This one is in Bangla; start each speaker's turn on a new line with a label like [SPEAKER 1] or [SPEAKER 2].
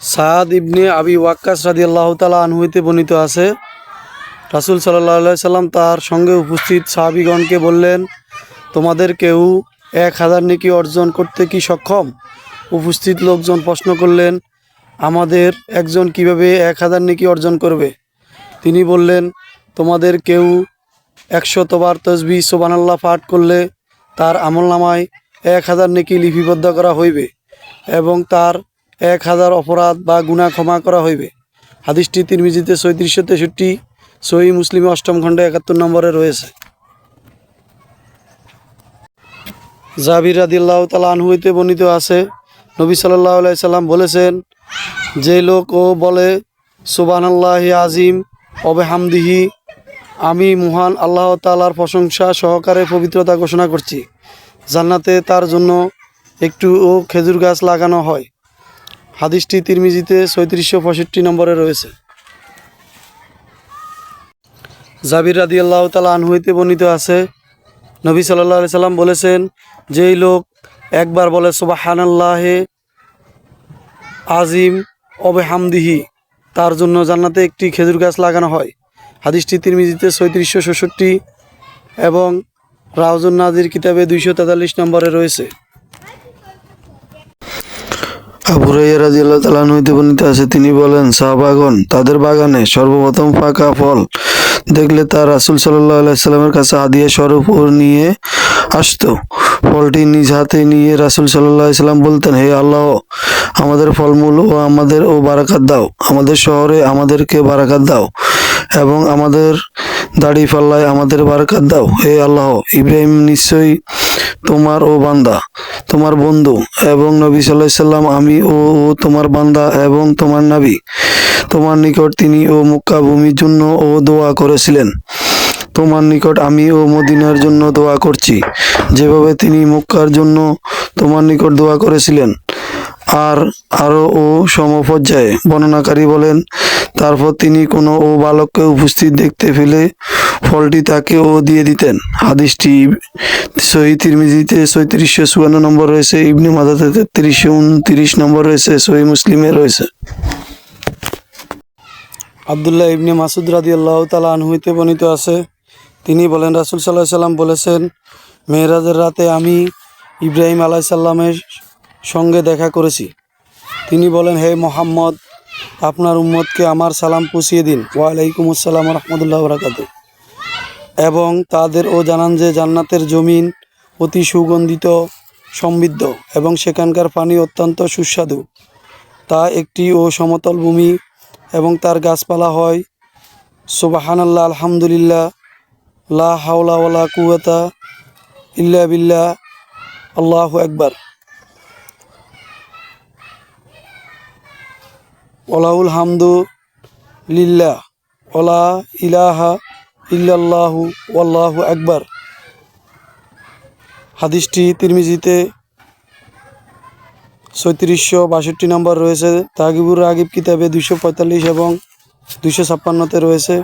[SPEAKER 1] সাদ ইবনে আবি ওয়াক্কাস রাদিয়াল্লাহু তাআলা আনহু হইতে বর্ণিত আছে, রাসূল সাল্লাল্লাহু আলাইহি সাল্লাম তার সঙ্গে উপস্থিত সাহাবীগণকে বললেন, তোমাদের কেউ 1000 নেকি অর্জন করতে কি সক্ষম? উপস্থিত লোকজন প্রশ্ন করলেন, আমাদের একজন কিভাবে 1000 নেকি অর্জন করবে? তিনি বললেন, তোমাদের কেউ 100 বার তাসবিহ সুবহানাল্লাহ পাঠ করলে তার আমলনামায় 1000 নেকি লিপিবদ্ধ করা হইবে এবং তার 1000 অপরাধ বা গুনাহ ক্ষমা করা হইবে। হাদিসটি তিরমিজিতে 3663, সহিহ মুসলিমে 8ম খণ্ডে 71 নম্বরে রয়েছে। জাবির রাদিয়াল্লাহু তাআলা আনহু হইতে বর্ণিত আছে, নবী সাল্লাল্লাহু আলাইহি সাল্লাম বলেছেন, যে লোক ও বলে সুবহানাল্লাহি আজিম ওয়া বিহামদিহি, আমি মহান আল্লাহ তাআলার প্রশংসা সহকারে পবিত্রতা ঘোষণা করছি, জান্নাতে তার জন্য একটু ও খেজুর গাছ লাগানো হয়। হাদিসটি তিরমিজিতে 3665 নম্বরে রয়েছে। জাবির রাদিয়াল্লাহু তাআলা আনহু হইতে বর্ণিত আছে, নবী সাল্লাল্লাহু আলাইহি সাল্লাম বলেছেন, যেই লোক একবার বলে সুবহানাল্লাহি আজিম ওয়া বিহামদিহি, তার জন্য জান্নাতে একটি খেজুর গাছ লাগানো হয়। হাদিসটি তিরমিজিতে 3666 এবং রাউজুন নাজির কিতাবে 243 নম্বরে রয়েছে।
[SPEAKER 2] আবু হুরায়রা রাদিয়াল্লাহু তাআলা আনহু হতে বর্ণিত আছে, তিনি বলেন, সাহাবাগণ তাদের বাগানে সর্বপ্রথম পাকা ফল দেখলে তা রাসূল সাল্লাল্লাহু আলাইহি সাল্লামের কাছে হাদিয়া স্বরূপ নিয়ে আসতো। ফলটি নিজ হাতে নিয়ে রাসূল সাল্লাল্লাহু আলাইহি সাল্লাম বলতেন, হে আল্লাহ, আমাদের ফলমূল ও আমাদের ও বারাকাত দাও, আমাদের শহরে আমাদেরকে বারাকাত দাও এবং আমাদের দাড়ি পাল্লায় আমাদের বারাকাত দাও। হে আল্লাহ, ইব্রাহিম নিশ্চয়ই তোমার ও বান্দা, তোমার বন্ধু এবং নবী সাল্লাল্লাহু আলাইহি সাল্লাম, আমি ও তোমার বান্দা এবং তোমার নবী। তোমার নিকট তিনি ও মক্কা ভূমির জন্য ও দোয়া করেছিলেন। তোমার নিকট আমি ও মদিনার জন্য দোয়া করছি, যেভাবে তিনি মক্কার জন্য তোমার নিকট দোয়া করেছিলেন। আর আরও ও সমপর্যায়ে বর্ণনাকারী বলেন, তারপর তিনি কোনো ও বালককে উপস্থিত দেখতে পেলে ফলটি তাকে ও দিয়ে দিতেন। হাদিসটি সহিহ তিরমিজিতে 3654 নম্বর রয়েছে, ইবনে মাজাতে 3329 নম্বর রয়েছে, সহিহ মুসলিমে রয়েছে।
[SPEAKER 1] আব্দুল্লাহ ইবনে মাসুদ রাদিয়াল্লাহু তাআলা আনহু হইতে বর্ণিত আছে, তিনি বলেন, রাসূল সাল্লাল্লাহু আলাইহি সাল্লাম বলেছেন, মেরাজের রাতে আমি ইব্রাহিম আলাইহিস সালামের সঙ্গে দেখা করেছি। তিনি বলেন, হে মুহাম্মদ, আপনার উম্মতকে আমার সালাম পৌঁছিয়ে দিন। ওয়া আলাইকুমুস সালাম ওয়া রাহমাতুল্লাহি ওয়া বারাকাতুহু। এবং তাদের ও জানান যে জান্নাতের জমিন অতি সুগন্ধিত সমৃদ্ধ এবং সেখানকার পানি অত্যন্ত সুস্বাদু। তা একটি ও সমতল ভূমি এবং তার গাছপালা হয় সুবহানাল্লাহ, আলহামদুলিল্লাহ, লা হাওলা ওয়ালা কুওয়াতা ইল্লা বিল্লাহ, আল্লাহু আকবার, ওয়ালাহুল হামদু লিল্লাহ, ওয়ালা ইলাহা ইল্লাল্লাহু ওয়াল্লাহু আকবার। হাদিসটি তিরমিজিতে 3662 নম্বর রয়েছে, তাগিবুর রাগিব কিতাবে 245 এবং 256-তে রয়েছে।